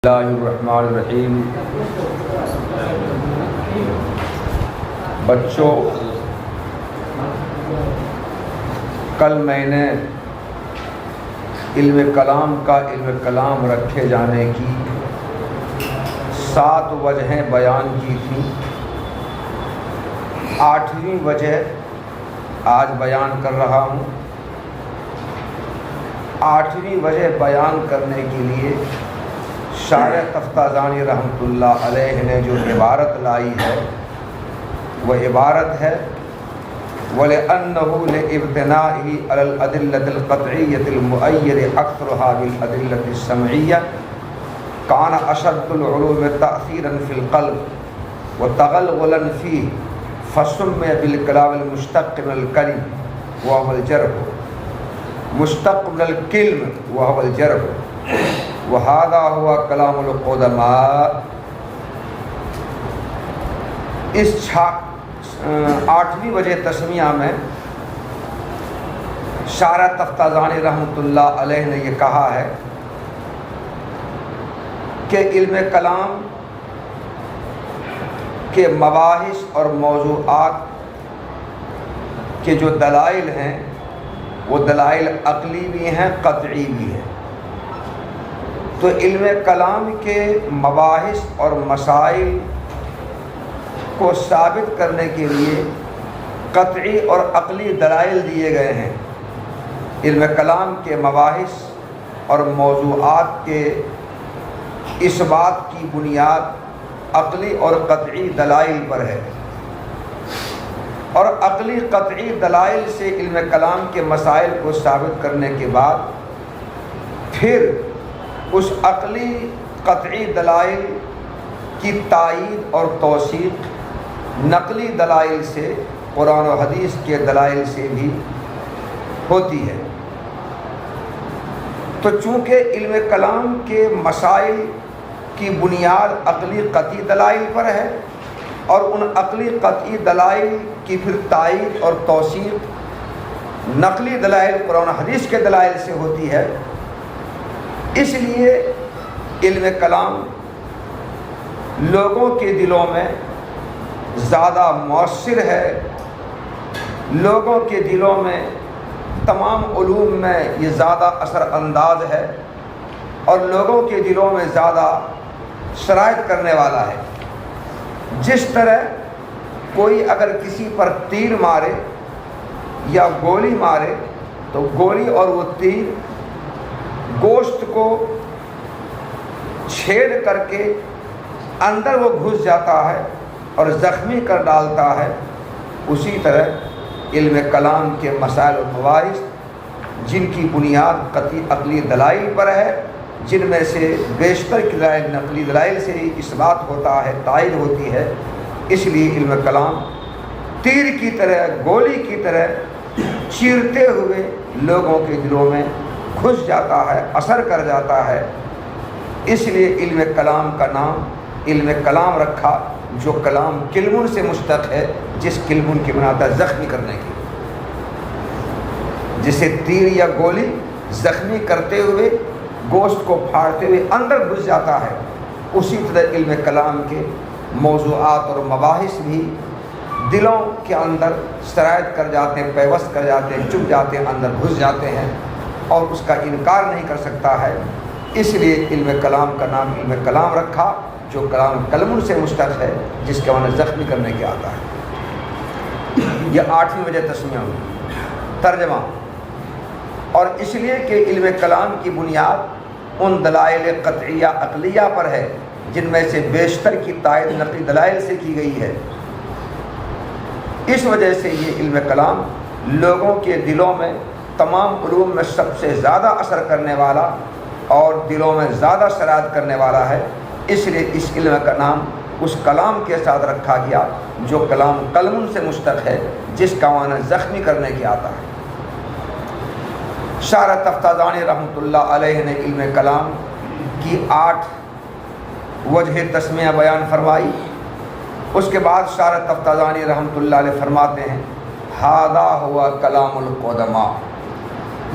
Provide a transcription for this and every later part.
اللہ الرحمن الرحیم۔ بچوں، کل میں نے علم کلام رکھے جانے کی 7 وجہیں بیان کی تھیں۔ 8ویں وجہ آج بیان کر رہا ہوں۔ 8ویں وجہ بیان کرنے کے لیے شارح تفتازانی رحمۃ اللہ علیہ نے جو عبارت لائی ہے وہ عبارت ہے وَلِأَنَّهُ لِإِبْتِنَائِهِ عَلَى الْأَدِلَّةِ الْقَطْعِيَّةِ الْمُؤَيَّدِ أَكْثَرُهَا بِالْأَدِلَّةِ السَّمْعِيَّةِ كَانَ أَشَدُّ الْعُلُومِ تَأْثِيرًا فِي الْقَلْبِ وَتَغَلْغُلًا فِيهِ فَسُمِّيَ بِالْكَلَامِ الْمُشْتَقِّ مِنَ الْكَلِمِ وَهُوَ الْجَرْحُ مُشْتَقٌّ مِنَ الْكِلْمِ وَهُوَ الْجَرْحُ وَهَذَا هُوَ كَلَامُ الْقُدَمَاءِ۔ اس 8ویں وجہ تسمیہ میں شارح تفتازانی رحمۃ اللہ علیہ نے یہ کہا ہے کہ علم کلام کے مباحث اور موضوعات کے جو دلائل ہیں وہ دلائل عقلی بھی ہیں، قطعی بھی ہیں۔ تو علم کلام کے مباحث اور مسائل کو ثابت کرنے کے لیے قطعی اور عقلی دلائل دیے گئے ہیں۔ علم کلام کے مباحث اور موضوعات کے اس بات کی بنیاد عقلی اور قطعی دلائل پر ہے، اور عقلی قطعی دلائل سے علم کلام کے مسائل کو ثابت کرنے کے بعد پھر اس عقلی قطعی دلائل کی تائید اور توثیق نقلی دلائل سے، قرآن و حدیث کے دلائل سے بھی ہوتی ہے۔ تو چونکہ علم کلام کے مسائل کی بنیاد عقلی قطعی دلائل پر ہے اور ان عقلی قطعی دلائل کی پھر تائید اور توثیق نقلی دلائل قرآن و حدیث کے دلائل سے ہوتی ہے، اس لیے علم کلام لوگوں کے دلوں میں زیادہ مؤثر ہے، لوگوں کے دلوں میں تمام علوم میں یہ زیادہ اثر انداز ہے اور لوگوں کے دلوں میں زیادہ سرایت کرنے والا ہے۔ جس طرح کوئی اگر کسی پر تیر مارے یا گولی مارے تو گولی اور وہ تیر گوشت کو چھیڑ کر کے اندر وہ گھس جاتا ہے اور زخمی کر ڈالتا ہے، اسی طرح علم کلام کے مسائل و مباحث جن کی بنیاد قطعی عقلی دلائل پر ہے، جن میں سے بیشتر کی دلائل نقلی دلائل سے ہی اثبات ہوتا ہے، تائید ہوتی ہے، اس لیے علم کلام تیر کی طرح، گولی کی طرح چیرتے ہوئے لوگوں کے دلوں میں گھس جاتا ہے، اثر کر جاتا ہے۔ اس لیے علم کلام کا نام علم کلام رکھا، جو کلام کلمن سے مشتق ہے، جس کلمن کی بناتا ہے زخمی کرنے کی، جسے تیر یا گولی زخمی کرتے ہوئے گوشت کو پھاڑتے ہوئے اندر گھس جاتا ہے، اسی طرح علم کلام کے موضوعات اور مباحث بھی دلوں کے اندر سرایت کر جاتے ہیں، پیوست کر جاتے ہیں، چپ جاتے ہیں، اندر گھس جاتے ہیں اور اس کا انکار نہیں کر سکتا ہے۔ اس لیے علم کلام کا نام علم کلام رکھا، جو کلام کلمن سے مشتق ہے، جس کا معنی زخمی کرنے کے آتا ہے۔ یہ 8ویں وجہ تسمیہ ہوئی۔ ترجمہ: اور اس لیے کہ علم کلام کی بنیاد ان دلائل قطعیہ عقلیہ پر ہے جن میں سے بیشتر کی تائید نقلی دلائل سے کی گئی ہے، اس وجہ سے یہ علم کلام لوگوں کے دلوں میں تمام علوم میں سب سے زیادہ اثر کرنے والا اور دلوں میں زیادہ سرایت کرنے والا ہے۔ اس لیے اس علم کا نام اس کلام کے ساتھ رکھا گیا جو کلام کلمن سے مشتق ہے، جس کا معنی زخمی کرنے کی آتا ہے۔ شارح تفتازانی رحمۃ اللہ علیہ نے علم کلام کی 8 وجہ تسمیہ بیان فرمائی۔ اس کے بعد شارح تفتازانی رحمۃ اللہ علیہ فرماتے ہیں ھذا ھوا کلام القدماء،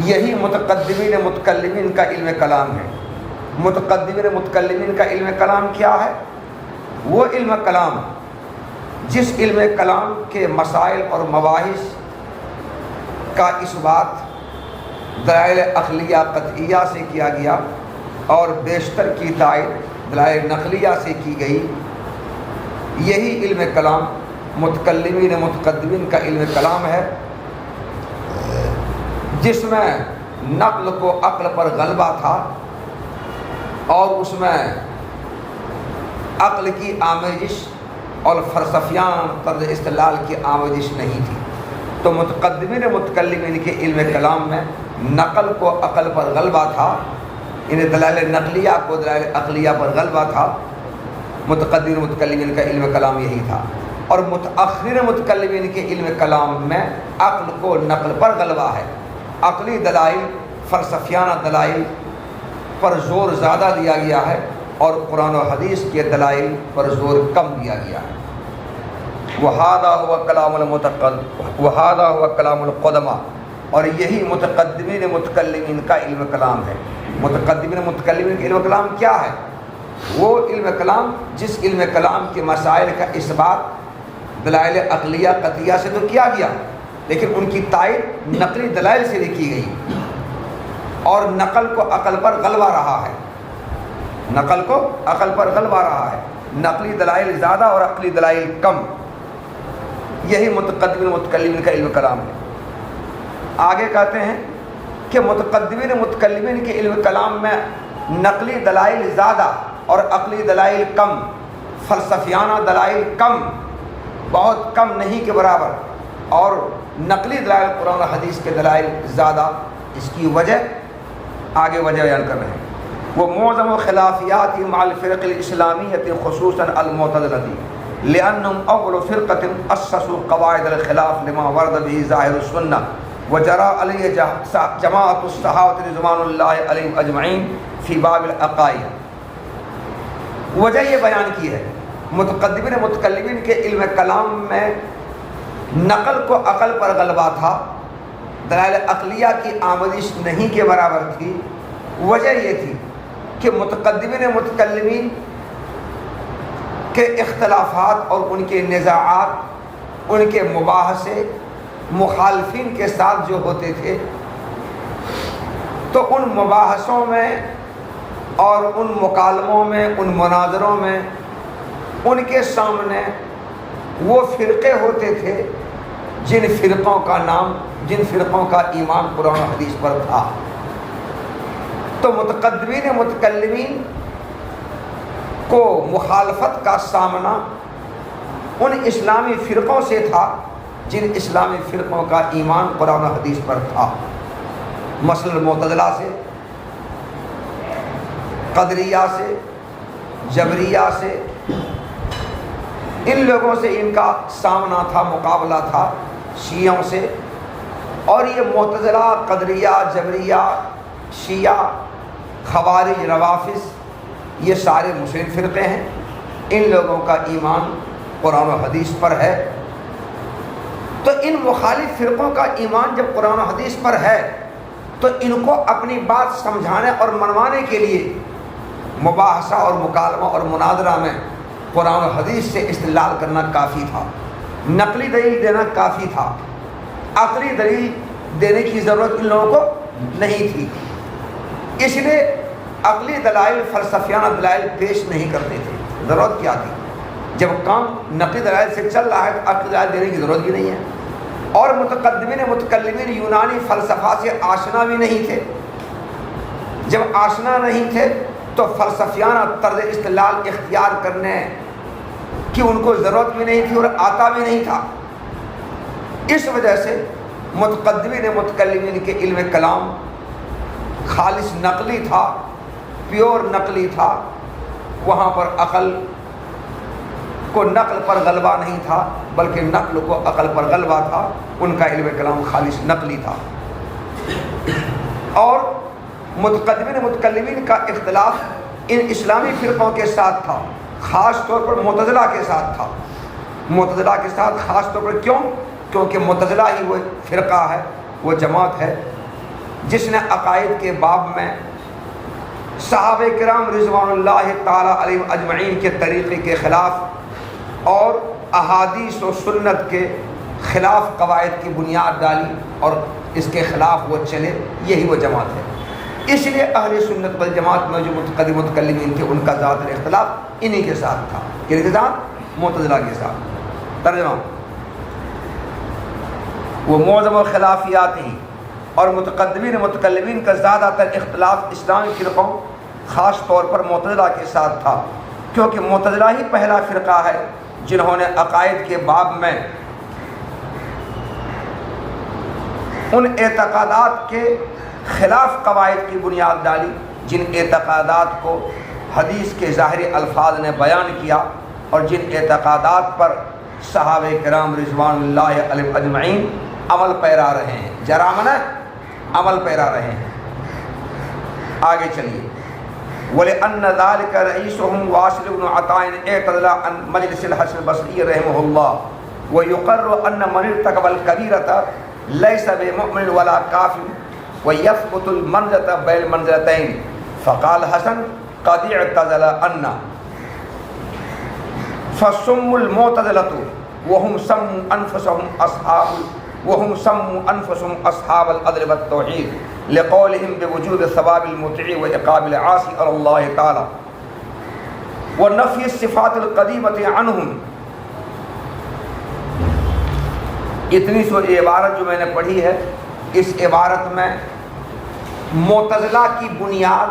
یہی متقدمین متکلمین کا علم کلام ہے۔ متقدمین متکلمین کا علم کلام کیا ہے؟ وہ علم کلام جس علم کلام کے مسائل اور مباحث کا اثبات دلائل عقلیہ قطعیہ سے کیا گیا اور بیشتر کی تائید دلائل نقلیہ سے کی گئی، یہی علم کلام متکلمین متقدمین کا علم کلام ہے، جس میں نقل کو عقل پر غلبہ تھا اور اس میں عقل کی آمیزش اور فلسفیان طرز استدلال کی آمیزش نہیں تھی۔ تو متقدمین متکلمین کے علم کلام میں نقل کو عقل پر غلبہ تھا، انہیں دلائل نقلیہ کو دلائل عقلیہ پر غلبہ تھا۔ متقدمین متکلمین کا علم کلام یہی تھا، اور متأخرین متکلمین کے علم کلام میں عقل کو نقل پر غلبہ ہے، عقلی دلائل فلسفیانہ دلائل پر زور زیادہ دیا گیا ہے اور قرآن و حدیث کے دلائل پر زور کم دیا گیا ہے۔ وَهَذَا هُوَ كَلَامُ الْقُدَمَاء، اور یہی متقدمین متکلمین کا علم کلام ہے۔ متقدمین متکلمین کا علم کلام کیا ہے؟ وہ علم کلام جس علم کلام کے مسائل کا اثبات دلائل عقلیہ قطعیہ سے تو کیا گیا، لیکن ان کی تائید نقلی دلائل سے بھی کی گئی، اور نقل کو عقل پر غلبہ رہا ہے، نقل کو عقل پر غلبہ رہا ہے، نقلی دلائل زیادہ اور عقلی دلائل کم، یہی متقدمین متکلمین کا علم کلام ہے۔ آگے کہتے ہیں کہ متقدمین متکلمین کے علم کلام میں نقلی دلائل زیادہ اور عقلی دلائل کم، فلسفیانہ دلائل کم، بہت کم نہیں کے برابر، اور نقلی دلائل قرآن و حدیث کے دلائل زیادہ۔ اس کی وجہ آگے وجہ بیان کر رہے ہیں۔ وہ معظم خلافیات مع الفرق الاسلامیۃ خصوصاً المعتزلۃ لأنهم اول فرقة اسسوا قواعد الخلاف لما ورد به ظاہر السنہ وجرى علیہ جماعت الصحابہ رضوان اللہ علیہم اجمعین فی باب العقائد۔ وجہ یہ بیان کی ہے، متقدمین متکلمین کے علم کلام میں نقل کو عقل پر غلبہ تھا، دلائل عقلیہ کی آمدش نہیں کے برابر تھی۔ وجہ یہ تھی کہ متقدمین متکلمین کے اختلافات اور ان کے نزاعات، ان کے مباحثے مخالفین کے ساتھ جو ہوتے تھے، تو ان مباحثوں میں اور ان مکالموں میں، ان مناظروں میں ان کے سامنے وہ فرقے ہوتے تھے جن فرقوں کا ایمان قرآن و حدیث پر تھا۔ تو متقدمین متکلمین کو مخالفت کا سامنا ان اسلامی فرقوں سے تھا جن اسلامی فرقوں کا ایمان قرآن و حدیث پر تھا، مثلا معتزلہ سے، قدریہ سے، جبریہ سے، ان لوگوں سے ان کا سامنا تھا، مقابلہ تھا، شیعوں سے۔ اور یہ معتزلہ، قدریہ، جبریہ، شیعہ، خوارج، روافظ، یہ سارے مسلم فرقے ہیں، ان لوگوں کا ایمان قرآن و حدیث پر ہے۔ تو ان مخالف فرقوں کا ایمان جب قرآن و حدیث پر ہے تو ان کو اپنی بات سمجھانے اور منوانے کے لیے مباحثہ اور مکالمہ اور مناظرہ میں قرآن و حدیث سے استدلال کرنا کافی تھا، نقلی دلیل دینا کافی تھا، عقلی دلیل دینے کی ضرورت ان لوگوں کو نہیں تھی۔ اس لیے عقلی دلائل، فلسفیانہ دلائل پیش نہیں کرتے تھے، ضرورت کیا تھی؟ جب کام نقلی دلائل سے چل رہا ہے تو عقلی دلائل دینے کی ضرورت بھی نہیں ہے۔ اور متقدمین متکلمین یونانی فلسفہ سے آشنا بھی نہیں تھے، جب آشنا نہیں تھے تو فلسفیانہ طرز استدلال اختیار کرنے کی ان کو ضرورت بھی نہیں تھی اور آتا بھی نہیں تھا۔ اس وجہ سے متقدمین متکلمین کے علم کلام خالص نقلی تھا، پیور نقلی تھا، وہاں پر عقل کو نقل پر غلبہ نہیں تھا بلکہ نقل کو عقل پر غلبہ تھا، ان کا علم کلام خالص نقلی تھا۔ اور متقدمین متکلمین کا اختلاف ان اسلامی فرقوں کے ساتھ تھا، خاص طور پر معتزلہ کے ساتھ تھا۔ معتزلہ کے ساتھ خاص طور پر کیوں؟ کیونکہ معتزلہ ہی وہ فرقہ ہے، وہ جماعت ہے جس نے عقائد کے باب میں صحابہ کرام رضوان اللہ تعالی علیہم اجمعین کے طریقے کے خلاف اور احادیث و سنت کے خلاف قواعد کی بنیاد ڈالی اور اس کے خلاف وہ چلے، یہی وہ جماعت ہے۔ اس لیے اہل سنت والجماعت میں جو متقدم متکلمین تھے ان کا ذات اختلاف انہی کے ساتھ تھا، کن کے ساتھ؟ معتزلہ کے ساتھ۔ ترجمہ وہ معظم خلافیات ہی اور متقدمین متکلمین کا زیادہ تر اختلاف اسلامی فرقوں خاص طور پر معتزلہ کے ساتھ تھا، کیونکہ معتزلہ ہی پہلا فرقہ ہے جنہوں نے عقائد کے باب میں ان اعتقادات کے خلاف قواعد کی بنیاد ڈالی جن اعتقادات کو حدیث کے ظاہری الفاظ نے بیان کیا اور جن اعتقادات پر صحابہ کرام رضوان اللہ علیہم اجمعین عمل پیرا رہے ہیں، جرامنہ عمل پیرا رہے ہیں۔ آگے چلیے، وَلِأَنَّ ذَلِكَ رَئِيسُهُمْ وَاصِلُ بْنُ عَطَاءٍ اعْتَزَلَ عَنْ مَجْلِسِ الْحَسَنِ الْبَصْرِيِّ رَحِمَهُ اللَّهُ وَيُقَرُّ أَنَّ مَنِ ارْتَكَبَ الْكَبِيرَةَ لَيْسَ بِمُؤْمِنٍ وَلَا كَافِرٍ وَيَثْبُتُ الْمَنزِلَةَ بَيْنَ الْمَنزِلَتَيْنِ فَقَالَ الْحَسَنُ قَدْ اعْتَزَلَ عَنَّا فَسُمُّوا الْمُعْتَزِلَةُ وهم سموا أنفسهم أصحاب العدل والتوحيد لقولهم بوجوب ثواب المطيع وعقاب العاصي على الله تعالى ونفي الصفات القديمة عنهم۔ اتنی سو عبارت جو میں نے پڑھی ہے، اس عبارت میں معتزلہ کی بنیاد،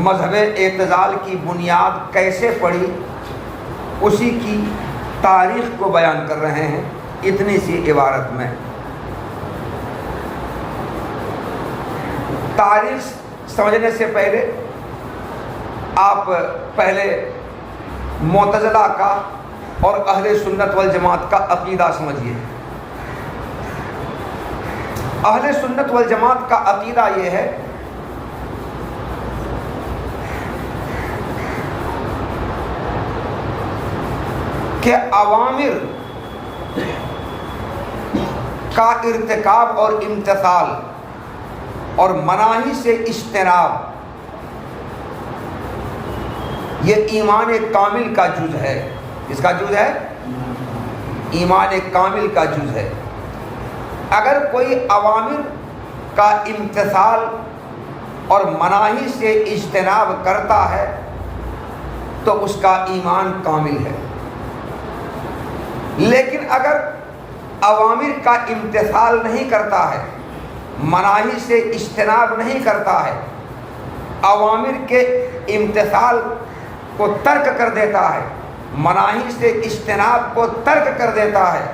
مذہب اعتزال کی بنیاد کیسے پڑی، اسی کی تاریخ کو بیان کر رہے ہیں اتنی سی عبارت میں۔ تاریخ سمجھنے سے پہلے آپ پہلے معتزلہ کا اور اہل سنت والجماعت کا عقیدہ سمجھیے۔ اہل سنت والجماعت کا عقیدہ یہ ہے کہ اوامر کا ارتکاب اور امتثال اور مناہی سے اجتناب یہ ایمان کامل کا جز ہے۔ اس کا جز ہے، ایمان کامل کا جز ہے۔ اگر کوئی اوامر کا امتثال اور مناہی سے اجتناب کرتا ہے تو اس کا ایمان کامل ہے، لیکن اگر اوامر کا امتثال نہیں کرتا ہے، مناہی سے اجتناب نہیں کرتا ہے، اوامر کے امتثال کو ترک کر دیتا ہے، مناہی سے اجتناب کو ترک کر دیتا ہے،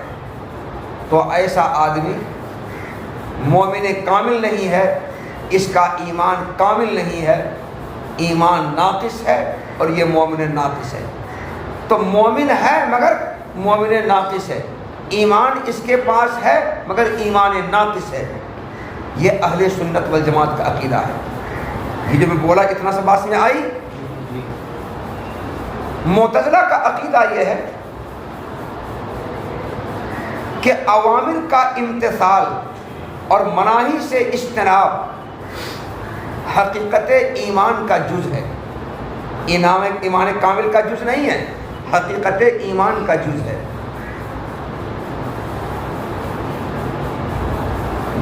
تو ایسا آدمی مومن کامل نہیں ہے، اس کا ایمان کامل نہیں ہے، ایمان ناقص ہے اور یہ مومن ناقص ہے۔ تو مومن ہے مگر مومن ناقص ہے، ایمان اس کے پاس ہے مگر ایمان ناقص ہے۔ یہ اہل سنت والجماعت کا عقیدہ ہے۔ یہ جو میں بولا اتنا سا بات میں آئی۔ معتزلہ کا عقیدہ یہ ہے کہ اوامر کا امتثال اور مناہی سے اجتناب حقیقت ایمان کا جز ہے، ایمان کامل کا جز نہیں ہے، حقیقت ایمان کا جز ہے۔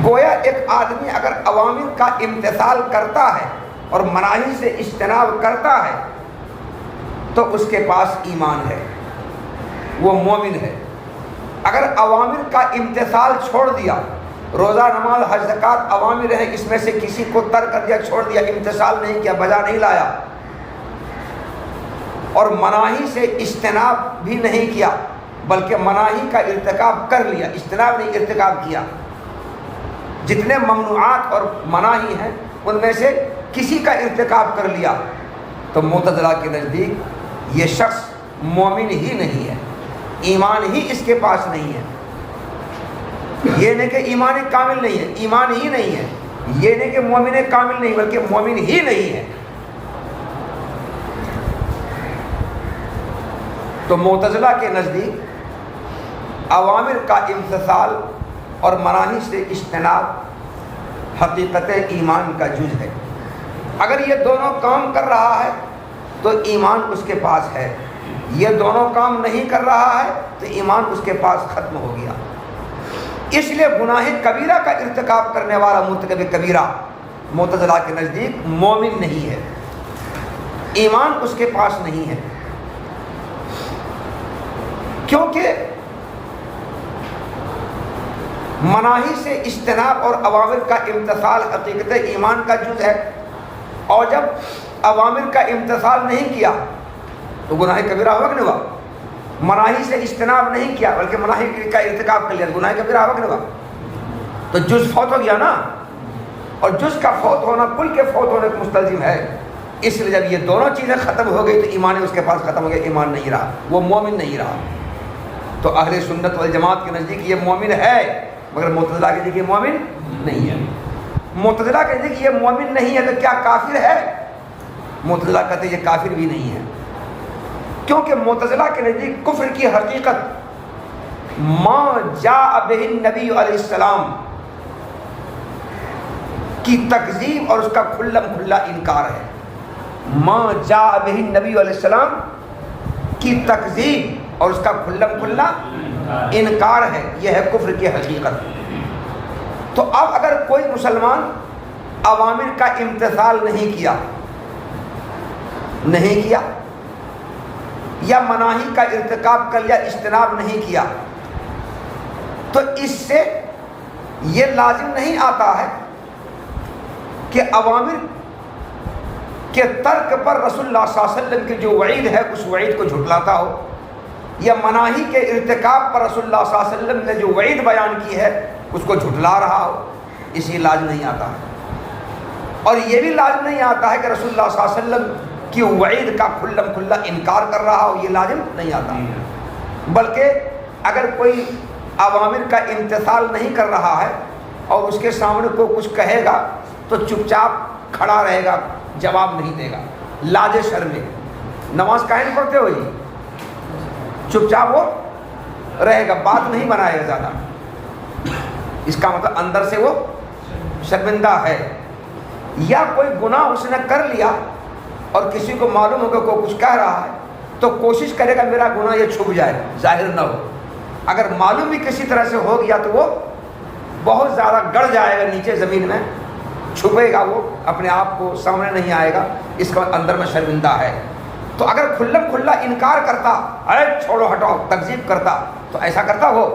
گویا ایک آدمی اگر اوامر کا امتثال کرتا ہے اور مناہی سے اجتناب کرتا ہے تو اس کے پاس ایمان ہے، وہ مومن ہے۔ اگر اوامر کا امتثال چھوڑ دیا، روزہ نماز حج زکوٰۃ اوامر ہیں، اس میں سے کسی کو ترک کر دیا، چھوڑ دیا، امتثال نہیں کیا، بجا نہیں لایا، اور مناہی سے اجتناب بھی نہیں کیا بلکہ مناہی کا ارتکاب کر لیا، اجتناب نہیں ارتکاب کیا، جتنے ممنوعات اور مناہی ہیں ان میں سے کسی کا ارتکاب کر لیا، تو معتزلہ کے نزدیک یہ شخص مومن ہی نہیں ہے، ایمان ہی اس کے پاس نہیں ہے۔ یہ نہیں کہ ایمان کامل نہیں ہے، ایمان ہی نہیں ہے، یہ نہیں کہ مومن کامل نہیں بلکہ مومن ہی نہیں ہے۔ تو معتزلہ کے نزدیک اوامر کا امتثال اور مناہی سے اجتناب حقیقت ایمان کا جز ہے۔ اگر یہ دونوں کام کر رہا ہے تو ایمان اس کے پاس ہے، یہ دونوں کام نہیں کر رہا ہے تو ایمان اس کے پاس ختم ہو گیا۔ اس لیے گناہ کبیرہ کا ارتکاب کرنے والا مرتکب کبیرہ معتزلہ کے نزدیک مومن نہیں ہے، ایمان اس کے پاس نہیں ہے، کیونکہ مناہی سے اجتناب اور اوامر کا امتثال حقیقت ایمان کا جز ہے، اور جب اوامر کا امتثال نہیں کیا تو گناہ کبیرہ ہوا کہ نہیں ہوا؟ مناہی سے اجتناب نہیں کیا بلکہ مناہی کا ارتکاب کر لیا، گناہ کبیرہ ہوا کہ نہیں ہوا؟ تو جز فوت ہو گیا نا، اور جز کا فوت ہونا کل کے فوت ہونے کو مستلزم ہے۔ اس لیے جب یہ دونوں چیزیں ختم ہو گئی تو ایمان اس کے پاس ختم ہو گیا، ایمان نہیں رہا، وہ مومن نہیں رہا۔ تو اہل سنت والجماعت کے نزدیک یہ مومن ہے، مگر معتزلہ کے نزدیک یہ مومن نہیں ہے۔ معتزلہ کے نزدیک یہ مومن نہیں ہے تو کیا کافر ہے؟ معتزلہ کہتے ہیں یہ کافر بھی نہیں ہے، کیونکہ معتزلہ کے نزدیک کفر کی حقیقت ما جاء بہ النبی علیہ السلام کی تکذیب اور اس کا کھلم کھلا انکار ہے۔ ما جاء بہ النبی علیہ السلام کی تکذیب اور اس کا کھلم کھلا انکار ہے، یہ ہے کفر کی حقیقت۔ تو اب اگر کوئی مسلمان اوامر کا امتثال نہیں کیا یا مناہی کا ارتکاب کر لیا، اجتناب نہیں کیا، تو اس سے یہ لازم نہیں آتا ہے کہ اوامر کے ترک پر رسول اللہ صلی اللہ علیہ وسلم کی جو وعید ہے اس وعید کو جھٹلاتا ہو، یا مناہی کے ارتکاب پر رسول اللہ صلی اللہ علیہ وسلم نے جو وعید بیان کی ہے اس کو جھٹلا رہا ہو، اسی لازم نہیں آتا ہے۔ اور یہ بھی لازم نہیں آتا ہے کہ رسول اللہ صلی اللہ علیہ وسلم کی وعید کا کھلم کھلا انکار کر رہا ہو، یہ لازم نہیں آتا۔ بلکہ اگر کوئی اوامر کا امتثال نہیں کر رہا ہے اور اس کے سامنے کوئی کچھ کہے گا تو چپ چاپ کھڑا رہے گا، جواب نہیں دے گا، لاج شرمے۔ نماز کاہے نہیں پڑھتے ہو جی؟ چپ چاپ وہ رہے گا، بات نہیں بنائے گا زیادہ، اس کا مطلب اندر سے وہ شرمندہ ہے۔ یا کوئی گناہ اس نے کر لیا اور کسی کو معلوم ہوگا کوئی کچھ کہہ رہا ہے تو کوشش کرے گا میرا گناہ یہ چھپ جائے، ظاہر نہ ہو۔ اگر معلوم بھی کسی طرح سے ہو گیا تو وہ بہت زیادہ گڑ جائے گا نیچے زمین میں، چھپے گا، وہ اپنے آپ کو سامنے نہیں آئے گا، اس کا اندر میں شرمندہ ہے۔ تو اگر کھلم کھلا انکار کرتا، ارے چھوڑو ہٹاؤ، تکذیب کرتا، تو ایسا کرتا وہ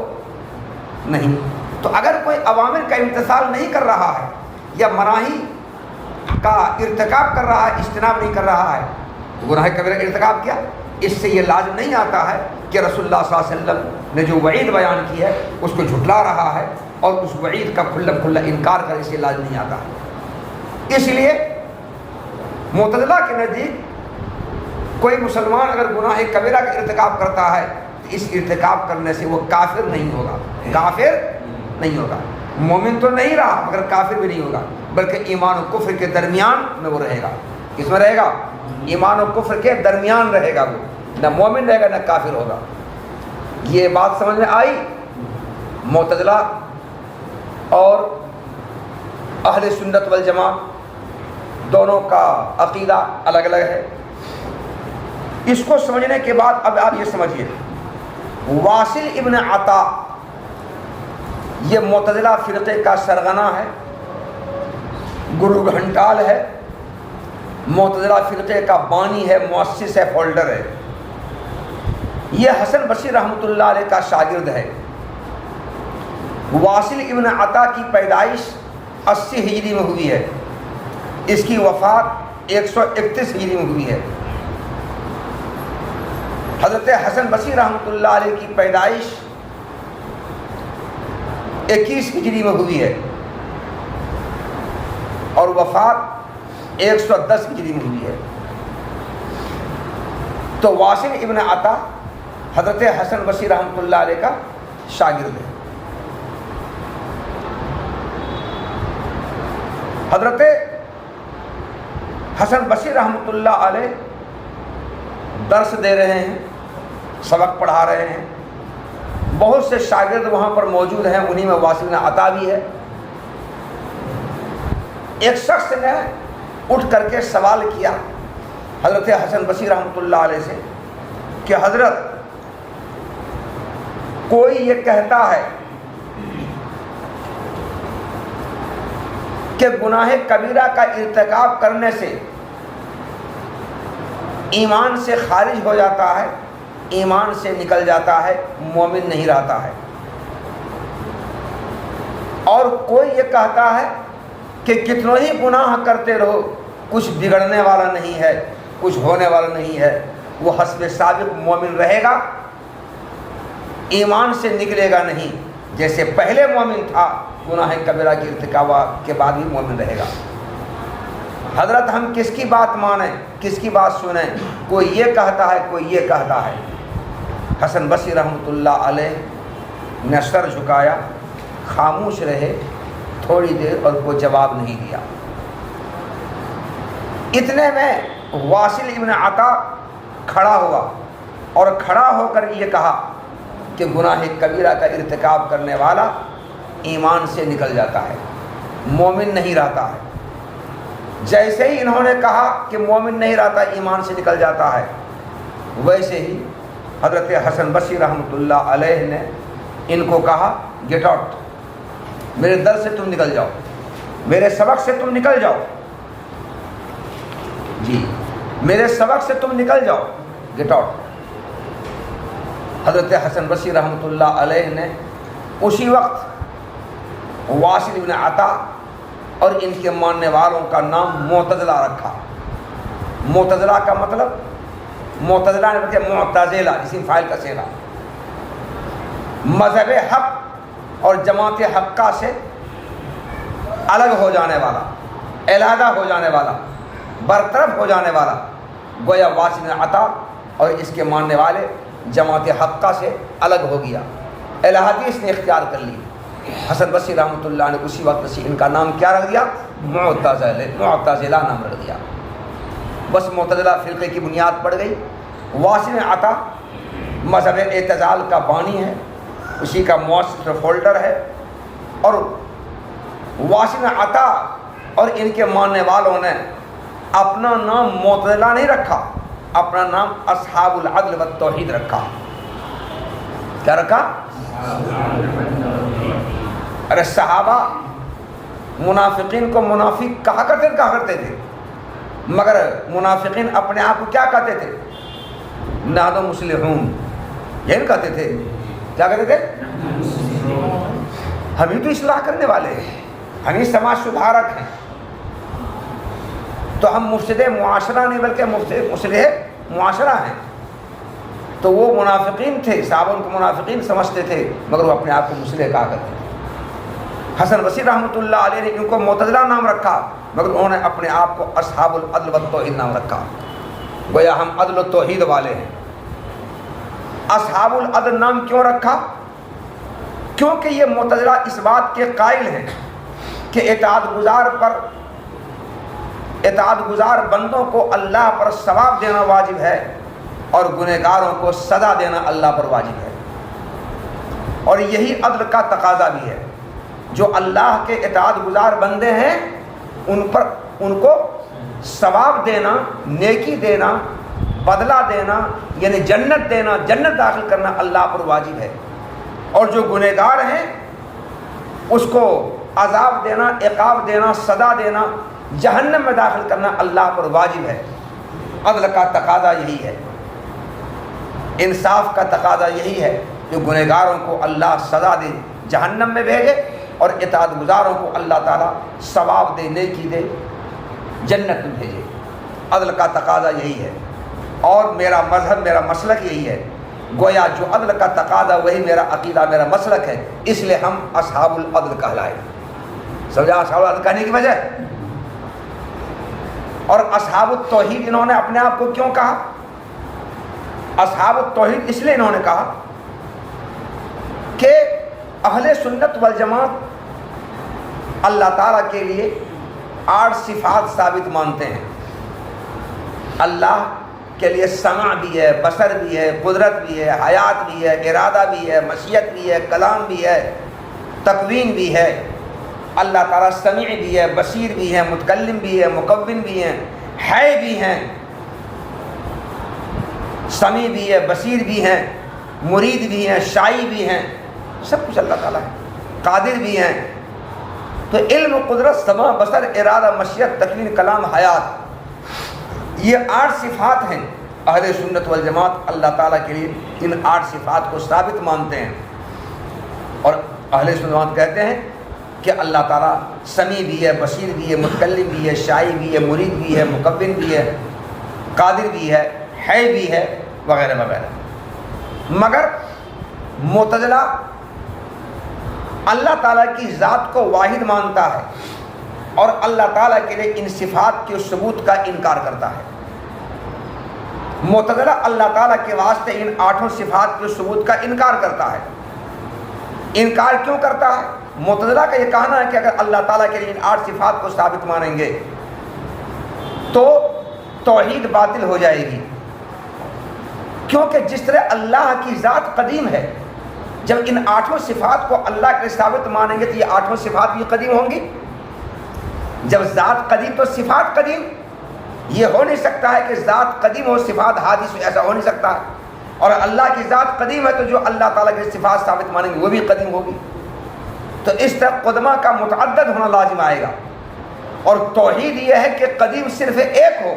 نہیں۔ تو اگر کوئی اوامر کا امتثال نہیں کر رہا ہے یا مناہی کا ارتکاب کر رہا ہے، اجتناب نہیں کر رہا ہے، گناہ کبیرہ کا ارتکاب کیا، اس سے یہ لازم نہیں آتا ہے کہ رسول اللہ صلی اللہ علیہ وسلم نے جو وعید بیان کی ہے اس کو جھٹلا رہا ہے اور اس وعید کا کھلم کھلا انکار کر، اس سے لازم نہیں آتا ہے۔ اس لیے معتزلہ کے نزدیک کوئی مسلمان اگر گناہ کبیرہ کا ارتکاب کرتا ہے تو اس ارتکاب کرنے سے وہ کافر نہیں ہوگا، کافر نہیں ہوگا، مومن تو نہیں رہا مگر کافر بھی نہیں ہوگا، بلکہ ایمان و کفر کے درمیان میں وہ رہے گا۔ کس میں رہے گا؟ ایمان و کفر کے درمیان رہے گا، وہ نہ مومن رہے گا نہ کافر ہوگا۔ یہ بات سمجھ میں آئی؟ معتزلہ اور اہل سنت والجماعت دونوں کا عقیدہ الگ الگ ہے۔ اس کو سمجھنے کے بعد اب آپ یہ سمجھیے، واصل ابن عطا یہ معتزلہ فرقے کا سرغنہ ہے، گرو گھنٹال ہے، معتزلہ فرقے کا بانی ہے، مؤسس ہے، فولڈر ہے۔ یہ حسن بصری رحمۃ اللہ علیہ کا شاگرد ہے۔ واصل ابن عطا کی پیدائش 80 ہجری میں ہوئی ہے، اس کی وفات 131 ہجری میں ہوئی ہے۔ حضرت حسن بصری رحمۃ اللہ علیہ کی پیدائش 21 ہجری میں ہوئی ہے اور وفات 110 ہجری میں ہوئی ہے۔ تو واصل ابن عطا حضرت حسن بصری رحمۃ اللہ علیہ کا شاگرد ہے۔ حضرت حسن بصری رحمۃ اللہ علیہ درس دے رہے ہیں، سبق پڑھا رہے ہیں، بہت سے شاگرد وہاں پر موجود ہیں، انہی میں واصل ابن عطا بھی ہے۔ ایک شخص نے اٹھ کر کے سوال کیا حضرت حسن بصری رحمۃ اللہ علیہ سے کہ حضرت کوئی یہ کہتا ہے کہ گناہ کبیرہ کا ارتکاب کرنے سے ایمان سے خارج ہو جاتا ہے، ایمان سے نکل جاتا ہے، مومن نہیں رہتا ہے، اور کوئی یہ کہتا ہے کہ کتنوں ہی گناہ کرتے رہو کچھ بگڑنے والا نہیں ہے، کچھ ہونے والا نہیں ہے، وہ حسب سابق مومن رہے گا، ایمان سے نکلے گا نہیں، جیسے پہلے مومن تھا گناہ کبیرہ کے ارتکاب کے بعد بھی مومن رہے گا۔ حضرت ہم کس کی بات مانیں، کس کی بات سنیں؟ کوئی یہ کہتا ہے، کوئی یہ کہتا ہے۔ حسن بصری رحمۃ اللہ علیہ نے سر جھکایا، خاموش رہے تھوڑی دیر اور کوئی جواب نہیں دیا۔ اتنے میں واصل ابن عطا کھڑا ہوا اور کھڑا ہو کر یہ کہا کہ گناہ کبیرہ کا ارتکاب کرنے والا ایمان سے نکل جاتا ہے، مومن نہیں رہتا ہے۔ جیسے ہی انہوں نے کہا کہ مومن نہیں رہتا، ایمان سے نکل جاتا ہے، ویسے ہی حضرت حسن بصری رحمۃ اللہ علیہ نے ان کو کہا گیٹ آؤٹ، میرے در سے تم نکل جاؤ، میرے سبق سے تم نکل جاؤ، جی میرے سبق سے تم نکل جاؤ، گیٹ آؤٹ۔ حضرت حسن بصری رحمۃ اللہ علیہ نے اسی وقت واصل بن عطا اور ان کے ماننے والوں کا نام معتزلہ رکھا۔ معتزلہ کا مطلب، معتزلہ نے بلکہ معتزلہ اسم فاعل کا صیغہ، مذہب حق اور جماعت حقہ سے الگ ہو جانے والا، علیحدہ ہو جانے والا، برطرف ہو جانے والا۔ گویا واصل بن عطا اور اس کے ماننے والے جماعت حقہ سے الگ ہو گیا، الحادی اس نے اختیار کر لی۔ حسن بصری رحمۃ اللہ نے اسی وقت سے ان کا نام کیا رکھ دیا؟ معتزلہ نام رکھ دیا۔ بس معتزلہ فرقے کی بنیاد پڑ گئی۔ واصل عطا مذہب اعتزال کا بانی ہے، اسی کا مؤسس فولڈر ہے، اور واصل عطا اور ان کے ماننے والوں نے اپنا نام معتزلہ نہیں رکھا، اپنا نام اصحاب العدل والتوحید رکھا۔ کیا رکھا؟ ارے صحابہ منافقین کو منافق کہا کرتے تھے، مگر منافقین اپنے آپ کو کیا کہتے تھے؟ نحن مصلحون، یہی کہتے تھے۔ کیا کہتے تھے؟ ہم ہی تو اصلاح کرنے والے ہیں، ہم ہی سماج سدھارک ہیں، تو ہم مفسد معاشرہ نہیں بلکہ مصلح معاشرہ ہیں۔ تو وہ منافقین تھے، صحابہ ان کو منافقین سمجھتے تھے، مگر وہ اپنے آپ کو مصلح کہا کرتے تھے۔ حسن بصری رحمۃ اللہ علیہ نے ان کو معتزلہ نام رکھا، مگر انہوں نے اپنے آپ کو اصحاب العدل والتوحید نام رکھا۔ گویا ہم عدل و توحید والے ہیں۔ اصحاب العدل نام کیوں رکھا؟ کیونکہ یہ معتزلہ اس بات کے قائل ہیں کہ اطاعت گزار بندوں کو اللہ پر ثواب دینا واجب ہے اور گنہگاروں کو سزا دینا اللہ پر واجب ہے، اور یہی عدل کا تقاضا بھی ہے۔ جو اللہ کے اطاعت گزار بندے ہیں ان کو ثواب دینا، نیکی دینا، بدلہ دینا، یعنی جنت دینا، جنت داخل کرنا اللہ پر واجب ہے، اور جو گنہگار ہیں اس کو عذاب دینا، عقاب دینا، سزا دینا، جہنم میں داخل کرنا اللہ پر واجب ہے۔ عدل کا تقاضا یہی ہے، انصاف کا تقاضا یہی ہے کہ گنہگاروں کو اللہ سزا دے، جہنم میں بھیجے، اور اطاعت گزاروں کو اللہ تعالیٰ ثواب دے، نیکی دے، جنت میں بھیجے۔ عدل کا تقاضا یہی ہے، اور میرا مذہب، میرا مسلک یہی ہے۔ گویا جو عدل کا تقاضا وہی میرا عقیدہ، میرا مسلک ہے، اس لیے ہم اصحاب العدل کہلائے۔ سمجھا اصحاب العدل کہنے کی وجہ؟ اور اصحاب التوحید انہوں نے اپنے آپ کو کیوں کہا؟ اصحاب التوحید اس لیے انہوں نے کہا کہ اہل سنت والجماعت اللہ تعالیٰ کے لیے 8 صفات ثابت مانتے ہیں۔ اللہ کے لیے سمع بھی ہے، بصر بھی ہے، قدرت بھی ہے، حیات بھی ہے، ارادہ بھی ہے، مشیت بھی ہے، کلام بھی ہے، تکوین بھی ہے، اللہ تعالیٰ سمیع بھی ہے، بصیر بھی ہے، متکلم بھی ہے، مکون بھی ہے بھی ہیں، سمیع بھی ہے، بصیر بھی ہیں، مرید بھی ہیں، شائی بھی ہیں، سب کچھ اللہ تعالیٰ ہے، قادر بھی ہیں۔ تو علم، قدرت، سمع، بصر، ارادہ، مشیت، تکوین، کلام، حیات، یہ 8 صفات ہیں۔ اہل سنت والجماعت اللہ تعالیٰ کے لیے ان 8 صفات کو ثابت مانتے ہیں، اور اہل سنت والجماعت کہتے ہیں کہ اللہ تعالیٰ سمیع بھی ہے، بصیر بھی ہے، متکلم بھی ہے، شائی بھی ہے، مرید بھی ہے، مکون بھی ہے، قادر بھی ہے بھی ہے، وغیرہ وغیرہ۔ مگر معتزلہ اللہ تعالیٰ کی ذات کو واحد مانتا ہے اور اللہ تعالیٰ کے لیے ان صفات کے ثبوت کا انکار کرتا ہے۔ معتزلہ اللہ تعالیٰ کے واسطے ان 8 صفات کے ثبوت کا انکار کرتا ہے۔ انکار کیوں کرتا ہے؟ معتزلہ کا یہ کہنا ہے کہ اگر اللہ تعالیٰ کے لیے ان 8 صفات کو ثابت مانیں گے تو توحید باطل ہو جائے گی، کیونکہ جس طرح اللہ کی ذات قدیم ہے، جب ان 8 صفات کو اللہ کے ثابت مانیں گے تو یہ 8 صفات بھی قدیم ہوں گی۔ جب ذات قدیم تو صفات قدیم، یہ ہو نہیں سکتا ہے کہ ذات قدیم ہو صفات حادث، ایسا ہو نہیں سکتا ہے۔ اور اللہ کی ذات قدیم ہے تو جو اللہ تعالیٰ کی صفات ثابت مانیں گے وہ بھی قدیم ہوگی۔ تو اس طرح قدمہ کا متعدد ہونا لازم آئے گا، اور توحید یہ ہے کہ قدیم صرف ایک ہو،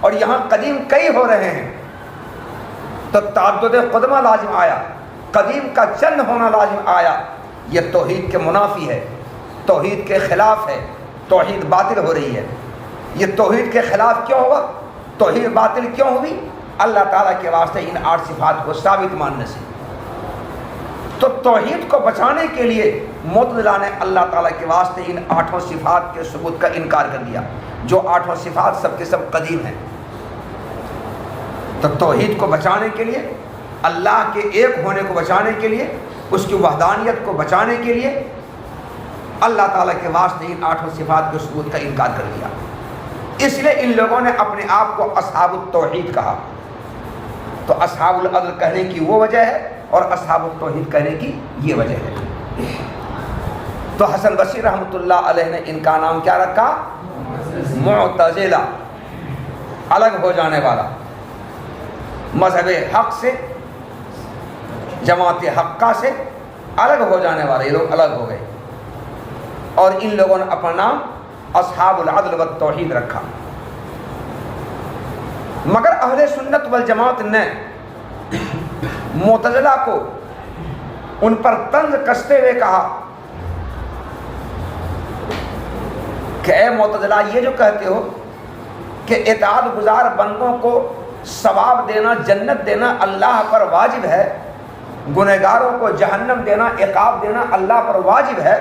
اور یہاں قدیم کئی ہو رہے ہیں، تو تعدد قدمہ لازم آیا، قدیم کا چند ہونا لازم آیا۔ یہ توحید کے منافی ہے، توحید کے خلاف ہے، توحید باطل ہو رہی ہے۔ یہ توحید کے خلاف کیوں ہوا؟ توحید باطل کیوں ہوئی؟ اللہ تعالیٰ کے واسطے ان 8 صفات کو ثابت ماننے سے۔ تو توحید کو بچانے کے لیے معتزلہ نے اللہ تعالیٰ کے واسطے ان 8 صفات کے ثبوت کا انکار کر دیا، جو 8 صفات سب کے سب قدیم ہیں۔ تو توحید کو بچانے کے لیے، اللہ کے ایک ہونے کو بچانے کے لیے، اس کی وحدانیت کو بچانے کے لیے اللہ تعالیٰ کے واسطے ان 8 صفات کے ثبوت کا انکار کر دیا۔ اس لیے ان لوگوں نے اپنے آپ کو اصحاب التوحید کہا۔ تو اصحاب العدل کہنے کی وہ وجہ ہے اور اصحاب التوحید کہنے کی یہ وجہ ہے۔ تو حسن بصری رحمۃ اللہ علیہ نے ان کا نام کیا رکھا؟ معتزلہ، الگ ہو جانے والا، مذہب حق سے، جماعت حقہ سے الگ ہو جانے والے، یہ لوگ الگ ہو گئے، اور ان لوگوں نے اپنا نام اصحاب العدل والتوحید رکھا۔ مگر اہل سنت والجماعت نے معتزلہ کو ان پر طنز کستے ہوئے کہا کہ اے معتزلہ، یہ جو کہتے ہو کہ اطاعت گزار بندوں کو ثواب دینا، جنت دینا اللہ پر واجب ہے، گنہگاروں کو جہنم دینا، عقاب دینا اللہ پر واجب ہے،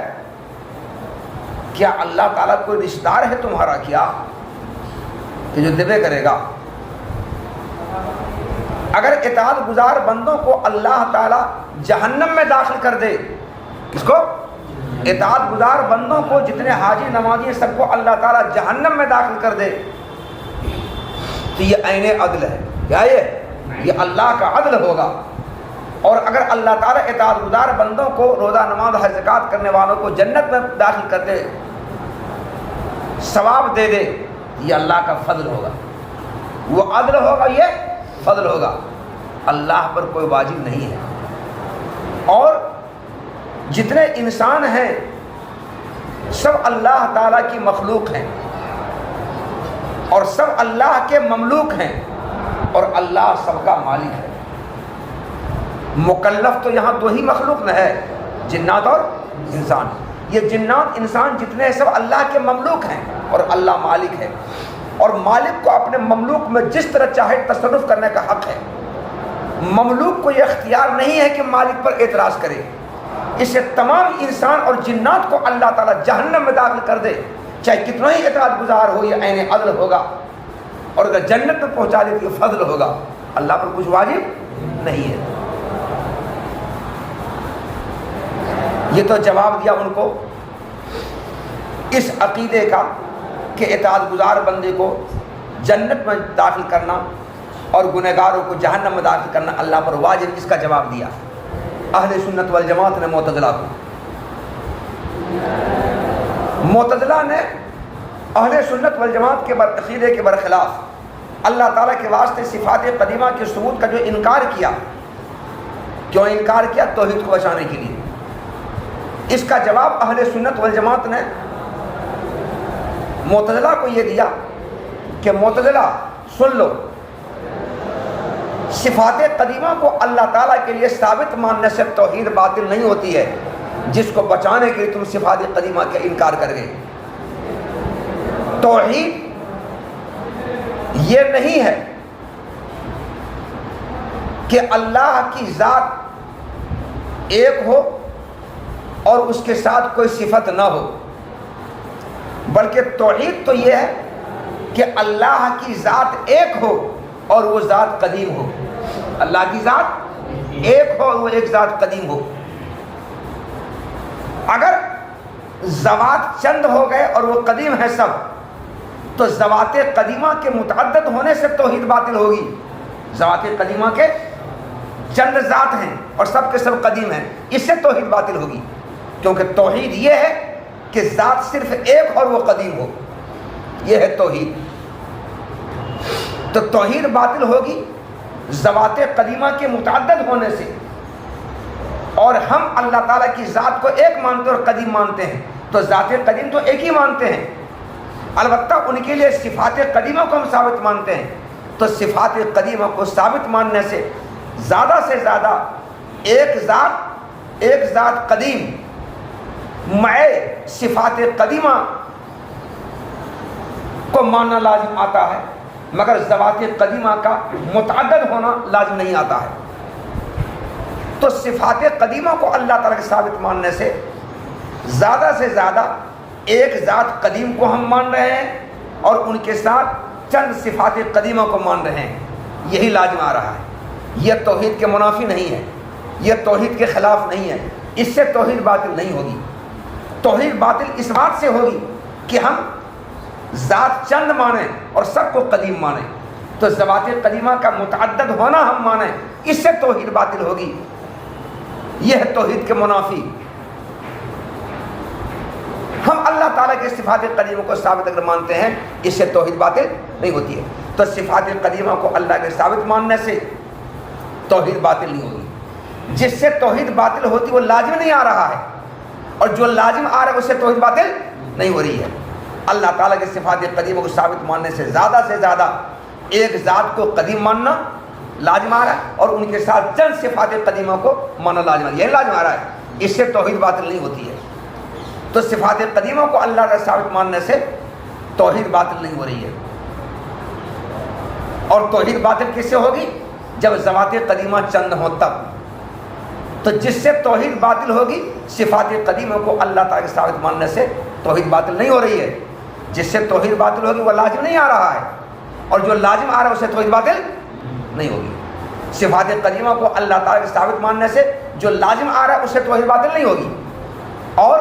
کیا اللہ تعالیٰ کوئی رشتہ دار ہے تمہارا کیا کہ جو دبے کرے گا؟ اگر اطاعت گزار بندوں کو اللہ تعالیٰ جہنم میں داخل کر دے، کس کو؟ اطاعت گزار بندوں کو، جتنے حاجی نمازی ہیں سب کو اللہ تعالیٰ جہنم میں داخل کر دے، تو یہ عین عدل ہے۔ کیا یہ اللہ کا عدل ہوگا۔ اور اگر اللہ تعالیٰ اطاعت گزار بندوں کو، روزہ نماز حج زکوٰۃ کرنے والوں کو جنت میں داخل کر دے، ثواب دے دے، یہ اللہ کا فضل ہوگا، وہ عدل ہوگا، یہ فضل ہوگا۔ اللہ پر کوئی واجب نہیں ہے۔ اور جتنے انسان ہیں سب اللہ تعالیٰ کی مخلوق ہیں، اور سب اللہ کے مملوک ہیں، اور اللہ سب کا مالک ہے۔ مکلف تو یہاں 2 ہی مخلوق نہ ہے، جنات اور انسان۔ یہ جنات انسان جتنے ہیں سب اللہ کے مملوک ہیں، اور اللہ مالک ہے، اور مالک کو اپنے مملوک میں جس طرح چاہے تصرف کرنے کا حق ہے۔ مملوک کو یہ اختیار نہیں ہے کہ مالک پر اعتراض کرے۔ اس سے تمام انسان اور جنات کو اللہ تعالیٰ جہنم میں داخل کر دے، چاہے کتنا ہی اطاعت گزار ہو، یہ عین عدل ہوگا، اور اگر جنت میں پہنچا دے تو یہ فضل ہوگا۔ اللہ پر کچھ واجب نہیں ہے۔ یہ تو جواب دیا ان کو اس عقیدے کا کہ اطاعت گزار بندے کو جنت میں داخل کرنا اور گنہگاروں کو جہنم میں داخل کرنا اللہ پر واجب، اس کا جواب دیا اہل سنت والجماعت نے معتزلہ کو۔ معتزلہ نے اہل سنت والجماعت کے عقیدے کے برخلاف اللہ تعالیٰ کے واسطے صفات قدیمہ کے ثبوت کا جو انکار کیا، کیوں انکار کیا؟ توحید کو بچانے کے لیے۔ اس کا جواب اہل سنت والجماعت نے معتزلہ کو یہ دیا کہ معتزلہ سن لو، صفات قدیمہ کو اللہ تعالیٰ کے لیے ثابت ماننے سے توحید باطل نہیں ہوتی ہے، جس کو بچانے کے لیے تم صفات قدیمہ کا انکار کر گئے۔ توحید یہ نہیں ہے کہ اللہ کی ذات ایک ہو اور اس کے ساتھ کوئی صفت نہ ہو، بلکہ توحید تو یہ ہے کہ اللہ کی ذات ایک ہو اور وہ ذات قدیم ہو۔ اللہ کی ذات ایک ہو اور وہ ایک ذات قدیم ہو۔ اگر ذوات چند ہو گئے اور وہ قدیم ہے سب، تو ذوات قدیمہ کے متعدد ہونے سے توحید باطل ہوگی۔ ذوات قدیمہ کے چند ذات ہیں اور سب کے سب قدیم ہیں، اس سے توحید باطل ہوگی، کیونکہ توحید یہ ہے کہ ذات صرف ایک اور وہ قدیم ہو، یہ ہے توحید۔ تو توحید باطل ہوگی ذوات قدیمہ کے متعدد ہونے سے، اور ہم اللہ تعالیٰ کی ذات کو ایک مانتے اور قدیم مانتے ہیں، تو ذات قدیم تو ایک ہی مانتے ہیں، البتہ ان کے لیے صفات قدیمہ کو ہم ثابت مانتے ہیں۔ تو صفات قدیمہ کو ثابت ماننے سے زیادہ ایک ذات قدیم مع صفات قدیمہ کو ماننا لازم آتا ہے، مگر ذوات قدیمہ کا متعدد ہونا لازم نہیں آتا ہے۔ تو صفات قدیمہ کو اللہ تعالیٰ کے ثابت ماننے سے زیادہ ایک ذات قدیم کو ہم مان رہے ہیں اور ان کے ساتھ چند صفات قدیمہ کو مان رہے ہیں، یہی لازم آ رہا ہے۔ یہ توحید کے منافی نہیں ہے، یہ توحید کے خلاف نہیں ہے، اس سے توحید باطل نہیں ہوگی۔ توحید باطل اس بات سے ہوگی کہ ہم ذات چند مانیں اور سب کو قدیم مانیں، تو ذوات قدیمہ کا متعدد ہونا ہم مانیں، اس سے توحید باطل ہوگی، یہ ہے توحید کے منافی۔ ہم اللہ تعالیٰ کے صفات قدیمہ کو ثابت اگر مانتے ہیں، اس سے توحید باطل نہیں ہوتی ہے۔ تو صفات قدیمہ کو اللہ کے ثابت ماننے سے توحید باطل نہیں ہوگی۔ جس سے توحید باطل ہوتی وہ لازم نہیں آ رہا ہے، اور جو لازم آ رہا ہے اس سے توحید باطل نہیں ہو رہی ہے۔ اللہ تعالیٰ کے صفات قدیمہ کو ثابت ماننے سے زیادہ ایک ذات کو قدیم ماننا لازم آ رہا ہے، اور ان کے ساتھ چند صفات قدیمہ کو ماننا لازم آ رہا ہے، یہ لازم آ رہا ہے، اس سے توحید باطل نہیں ہوتی ہے۔ تو صفات قدیمہ کو اللہ کا ثابت ماننے سے توحید باطل نہیں ہو رہی ہے۔ اور توحید باطل کس سے ہوگی؟ جب ذوات قدیمہ چند ہوں تب۔ تو جس سے توحید باطل ہوگی، صفات قدیمہ کو اللہ تعالیٰ کے ثابت ماننے سے توحید باطل نہیں ہو رہی ہے۔ جس سے توحید باطل ہوگی وہ لازم نہیں آ رہا ہے، اور جو لازم آ رہا ہے اسے توحید باطل نہیں ہوگی۔ صفات قدیمہ کو اللہ تعالیٰ کے ثابت ماننے سے جو لازم آ رہا ہے اسے توحید باطل نہیں ہوگی، اور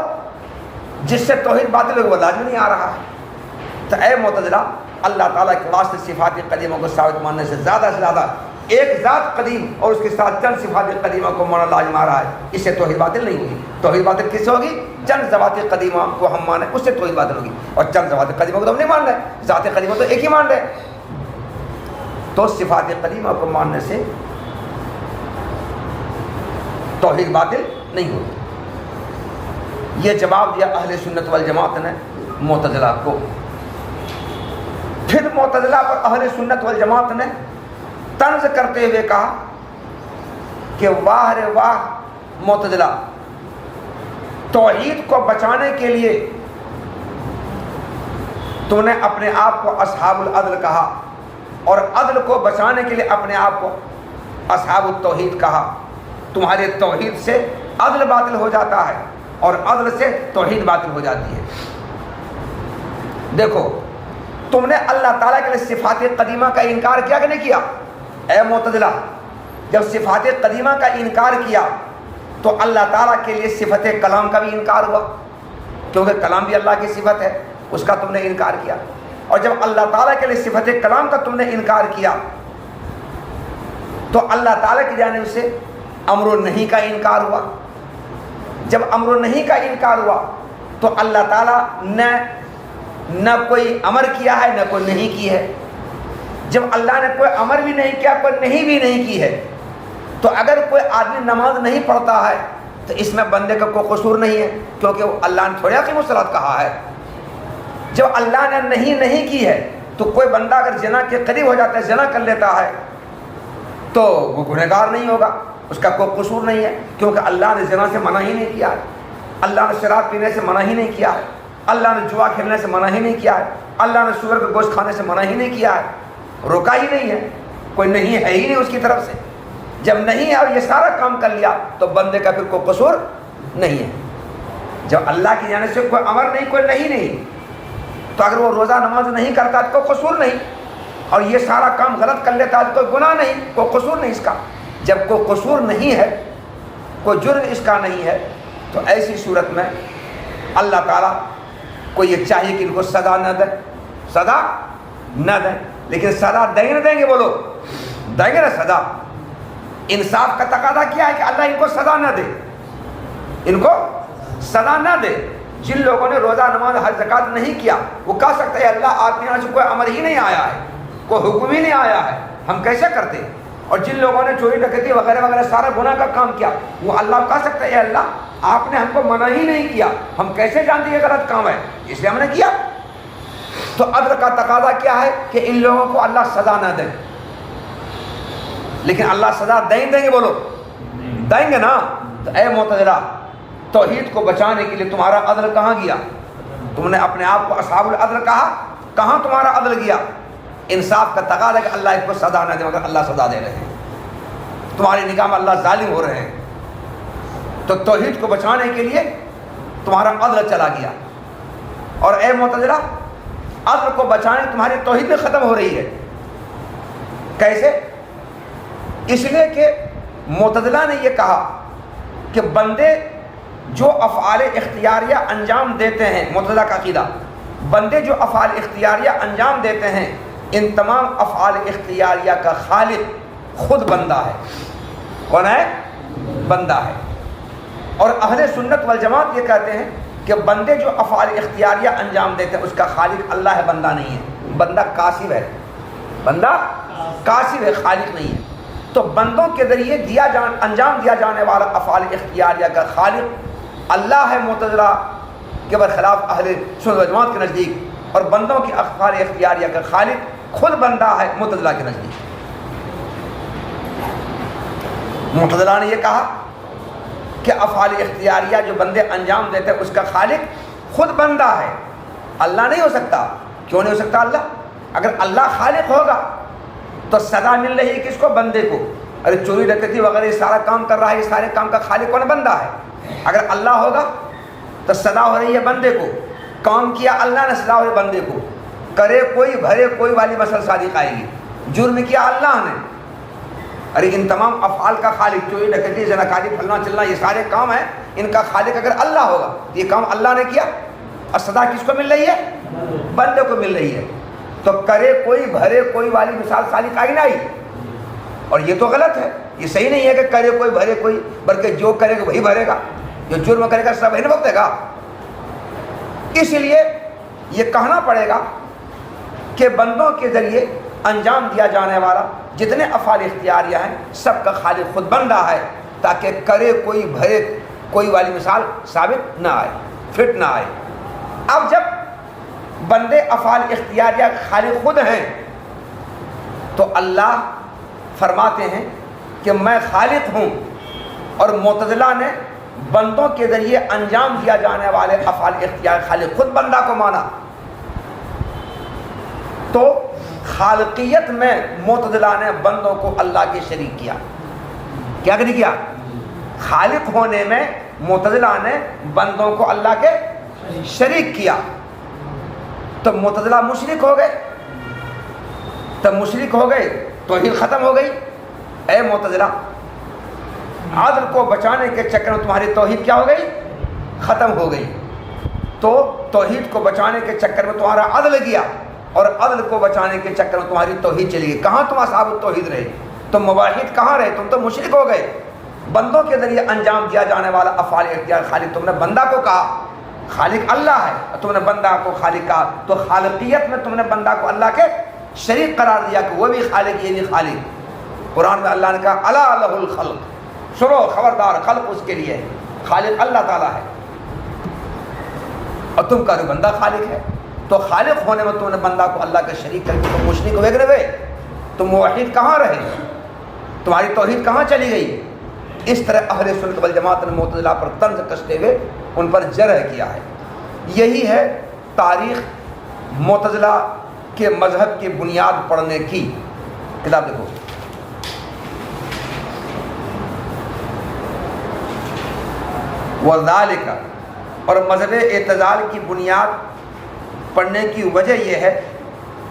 جس سے توحید باطل ہوگی وہ لازم نہیں آ رہا ہے۔ تو اے معتزلہ، اللہ تعالیٰ کے واسطے صفات قدیمہ کو ثابت ماننے سے زیادہ ایک ذات قدیم اور اس کے ساتھ چند صفات قدیمہ کو ماننا لازم آ رہا ہے، اس سے توحید باطل نہیں ہوگی۔ توحید باطل کس سے ہوگی؟ چند ذوات قدیمہ کو ہم مانیں، اس سے توحید باطل ہوگی، اور چند ذوات قدیمہ کو تو ہم نہیں مان رہے، ذات قدیمہ تو ایک ہی مان رہے۔ تو صفات قدیمہ کو ماننے سے توحید باطل نہیں ہوگی۔ یہ جواب دیا اہل سنت والجماعت نے معتزلہ کو۔ پھر معتزلہ پر اہل سنت والجماعت نے طنز کرتے ہوئے کہا کہ واہ رے واہ معتزلہ، توحید کو بچانے کے لیے تو نے اپنے آپ کو اصحاب العدل کہا، اور عدل کو بچانے کے لیے اپنے آپ کو اصحاب التوحید کہا۔ تمہارے توحید سے عدل باطل ہو جاتا ہے اور عدل سے توحید باطل ہو جاتی ہے۔ دیکھو، تم نے اللہ تعالیٰ کے لیے صفات قدیمہ کا انکار کیا کہ نہیں کیا؟ اے معتزلہ، جب صفات قدیمہ کا انکار کیا تو اللہ تعالیٰ کے لیے صفت کلام کا بھی انکار ہوا، کیونکہ کلام بھی اللہ کی صفت ہے، اس کا تم نے انکار کیا۔ اور جب اللہ تعالیٰ کے لیے صفت کلام کا تم نے انکار کیا تو اللہ تعالیٰ کی جانب سے امر و نہی کا انکار ہوا۔ جب امر و نہی کا انکار ہوا تو اللہ تعالیٰ نہ کوئی امر کیا ہے نہ کوئی نہیں کی ہے۔ جب اللہ نے کوئی امر بھی نہیں کیا، کوئی نہیں بھی نہیں کی ہے، تو اگر کوئی آدمی نماز نہیں پڑھتا ہے تو اس میں بندے کا کوئی قصور نہیں ہے، کیونکہ اللہ نے تھوڑی اقیموا الصلاۃ کہا ہے۔ جب اللہ نے نہیں کی ہے تو کوئی بندہ اگر زنا کے قریب ہو جاتا ہے، زنا کر لیتا ہے، تو وہ گنہگار نہیں ہوگا، اس کا کوئی قصور نہیں ہے، کیونکہ اللہ نے زنا سے منع ہی نہیں کیا ہے، اللہ نے شراب پینے سے منع ہی نہیں کیا ہے، اللہ نے جوا کھیلنے سے منع ہی نہیں کیا ہے، اللہ نے سور کا گوشت کھانے سے منع ہی نہیں کیا ہے، روکا ہی نہیں ہے، کوئی نہیں ہے ہی نہیں اس کی طرف سے۔ جب نہیں ہے اور یہ سارا کام کر لیا تو بندے کا پھر کوئی قصور نہیں ہے۔ جب اللہ کی جانب سے کوئی امر نہیں، کوئی نہیں، تو اگر وہ روزہ نماز نہیں کرتا تو کوئی قصور نہیں، اور یہ سارا کام غلط کر لیتا تو کوئی گناہ نہیں، کوئی قصور نہیں اس کا۔ جب کوئی قصور نہیں ہے، کوئی جرم اس کا نہیں ہے، تو ایسی صورت میں اللہ تعالیٰ کو یہ چاہیے کہ ان کو سزا نہ دیں، سزا نہ دیں۔ لیکن سزا دیں نہ دیں گے، بولو دیں گے نا سزا؟ انصاف کا تقاضا کیا ہے کہ اللہ ان کو سزا نہ دے، ان کو سزا نہ دے۔ جن لوگوں نے روزہ نماز حج زکات نہیں کیا، وہ کہہ سکتے ہیں اللہ آپ کے یہاں سے کوئی امر ہی نہیں آیا ہے، کوئی حکم ہی نہیں آیا ہے، ہم کیسے کرتے؟ اور جن لوگوں نے چوری ڈکیتی وغیرہ وغیرہ سارا گناہ کا کام کیا، وہ اللہ کہہ سکتے ہیں اللہ آپ نے ہم کو منع ہی نہیں کیا، ہم کیسے جانتے یہ غلط کام ہے، اس لیے ہم نے کیا۔ تو عدل کا تقاضا کیا ہے کہ ان لوگوں کو اللہ سزا نہ دے۔ لیکن اللہ سزا دیں گے، بولو دیں گے نا؟ تو اے معتزلہ، توحید کو بچانے کے لیے تمہارا عدل کہاں گیا؟ تم نے اپنے آپ کو اصحاب العدل کہا، کہاں تمہارا عدل گیا؟ انصاف کا تقاضا ہے کہ اللہ اس کو سزا نہ دے، مگر اللہ سزا دے رہے ہیں، تمہاری نگاہ میں اللہ ظالم ہو رہے ہیں۔ تو توحید کو بچانے کے لیے تمہارا عدل چلا گیا، اور اے معتزلہ عدل کو بچانے تمہاری توحید بھی ختم ہو رہی ہے۔ کیسے؟ اس لیے کہ معتزلہ نے یہ کہا کہ بندے جو افعال اختیاریہ انجام دیتے ہیں، معتزلہ کا عقیدہ، بندے جو افعال اختیاریہ انجام دیتے ہیں، ان تمام افعال اختیاریہ کا خالق خود بندہ ہے۔ کون ہے؟ بندہ ہے۔ اور اہل سنت والجماعت یہ کہتے ہیں کہ بندے جو افعال اختیاریہ انجام دیتے ہیں اس کا خالق اللہ ہے، بندہ نہیں ہے، بندہ کاسب ہے، بندہ کاسب ہے، خالق نہیں ہے۔ تو بندوں کے ذریعے انجام دیا جانے والا افعال اختیاریہ کا خالق اللہ ہے، معتزلہ کے برخلاف اہل سنت والجماعت کے نزدیک، اور بندوں کی افعال اختیاریہ کا خالق خود بندہ ہے، معتزلہ کے نزدیک۔ معتزلہ نے یہ کہا کہ افعال اختیاریہ جو بندے انجام دیتے ہیں اس کا خالق خود بندہ ہے، اللہ نہیں ہو سکتا۔ کیوں نہیں ہو سکتا اللہ؟ اگر اللہ خالق ہوگا تو سزا مل رہی ہے کس کو؟ بندے کو۔ ارے چوری ڈکیتی وغیرہ یہ سارا کام کر رہا ہے، یہ سارے کام کا خالق کون؟ بندہ ہے۔ اگر اللہ ہوگا تو سزا ہو رہی ہے بندے کو، کام کیا اللہ نے، سزا ہو رہی ہے بندے کو۔ کرے کوئی بھرے کوئی والی مسل صادق آئے گی، جرم کیا اللہ نے، ارے ان تمام افعال کا خالق، چوری ڈکیتی زناکاری پھلنا چلنا یہ سارے کام ہیں، ان کا خالق اگر اللہ ہوگا یہ کام اللہ نے کیا، اور سزا کس کو مل رہی ہے؟ بندے کو مل رہی ہے۔ تو کرے کوئی بھرے کوئی والی مثال صادق آئی نہ آئی؟ اور یہ تو غلط ہے، یہ صحیح نہیں ہے کہ کرے کوئی بھرے کوئی، بلکہ جو کرے گا وہی بھرے گا، جو جرم کرے گا سب وہی نہ بھگتے گا۔ اس لیے یہ کہنا پڑے گا کہ بندوں کے ذریعے انجام دیا جانے والا جتنے افعال اختیاریہ ہیں سب کا خالق خود بندہ ہے، تاکہ کرے کوئی بھرے کوئی والی مثال ثابت نہ آئے، فٹ نہ آئے۔ اب جب بندے افعال اختیاریہ خالق خود ہیں تو اللہ فرماتے ہیں کہ میں خالق ہوں، اور معتزلہ نے بندوں کے ذریعے انجام دیا جانے والے افعال اختیار خالق خود بندہ کو مانا۔ تو خالقیت میں معتزلہ نے بندوں کو اللہ کے شریک کیا۔ کیا نہیں کیا؟ خالق ہونے میں معتزلہ نے بندوں کو اللہ کے شریک کیا، تو معتزلہ مشرک ہو گئے۔ تب مشرک ہو گئے توحید ختم ہو گئی۔ اے معتزلہ، عدل کو بچانے کے چکر میں تمہاری توحید کیا ہو گئی؟ ختم ہو گئی۔ تو توحید کو بچانے کے چکر میں تمہارا عدل گیا، اور عدل کو بچانے کے چکر میں تمہاری توحید چلی گئی۔ کہاں تم اصحاب التوحید رہے؟ تم موحد کہاں رہے؟ تم تو مشرک ہو گئے۔ بندوں کے ذریعے انجام دیا جانے والا افعال اختیار خالق تم نے بندہ کو کہا، خالق اللہ ہے اور تم نے بندہ کو خالق کہا، تو خالقیت میں تم نے بندہ کو اللہ کے شریک قرار دیا کہ وہ بھی خالق یہ بھی خالق۔ قرآن میں اللہ نے کہا الا لہ الخلق، سنو خبردار، خلق اس کے لیے ہے، خالق اللہ تعالیٰ ہے اور تم کا جو بندہ خالق ہے۔ تو خالق ہونے میں تم نے بندہ کو اللہ کا شریک کر کے تم مشرک ہوئے گئے، تم موحد کہاں رہے، تمہاری توحید کہاں چلی گئی؟ اس طرح اہل سنت والجماعت نے معتزلہ پر طنز کستے ہوئے ان پر جرح کیا ہے۔ یہی ہے تاریخ معتزلہ کے مذہب کی بنیاد پڑھنے کی کتاب دیکھو، وذالک، اور مذہب اعتزال کی بنیاد پڑھنے کی وجہ یہ ہے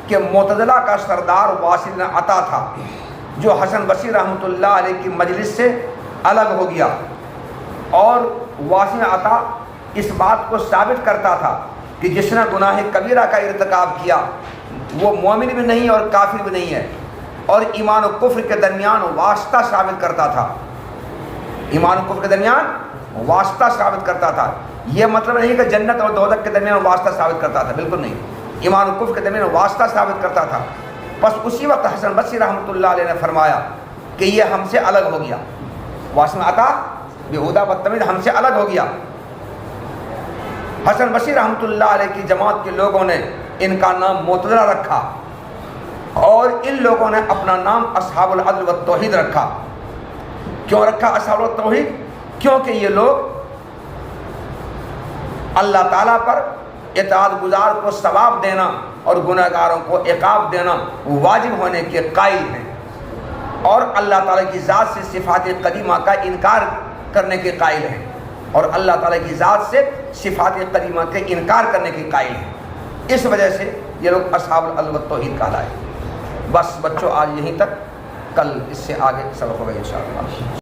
کہ معتزلہ کا سردار واصل بن عطا تھا جو حسن بصری رحمۃ اللہ علیہ کی مجلس سے الگ ہو گیا، اور واصل بن عطا اس بات کو ثابت کرتا تھا کہ جس نے گناہ کبیرہ کا ارتکاب کیا وہ مومن بھی نہیں اور کافر بھی نہیں ہے، اور ایمان و کفر کے درمیان واسطہ ثابت کرتا تھا، ایمان و کفر کے درمیان واسطہ ثابت کرتا تھا۔ یہ مطلب نہیں کہ جنت اور دوزخ کے درمیان واسطہ ثابت کرتا تھا، بالکل نہیں، ایمان و کفر کے درمیان واسطہ ثابت کرتا تھا۔ بس اسی وقت حسن بصری رحمۃ اللہ علیہ نے فرمایا کہ یہ ہم سے الگ ہو گیا، واصل عطا بیہودہ بدتمیز ہم سے الگ ہو گیا۔ حسن بصری رحمۃ اللہ علیہ کی جماعت کے لوگوں نے ان کا نام معتزلہ رکھا، اور ان لوگوں نے اپنا نام اصحاب العدل والتوحید رکھا۔ کیوں رکھا اصحاب التوحید؟ کیونکہ یہ لوگ اللہ تعالیٰ پر اطاعت گزار کو ثواب دینا اور گناہگاروں کو عقاب دینا واجب ہونے کے قائل ہیں، اور اللہ تعالیٰ کی ذات سے صفات قدیمہ کا انکار کرنے کے قائل ہیں، اور اللہ تعالیٰ کی ذات سے صفات قدیمہ کے انکار کرنے کے قائل ہیں۔ اس وجہ سے یہ لوگ اصحاب العدل والتوحید کہلائے۔ بس بچوں آج یہیں تک، کل اس سے آگے سبق ہوگا انشاءاللہ۔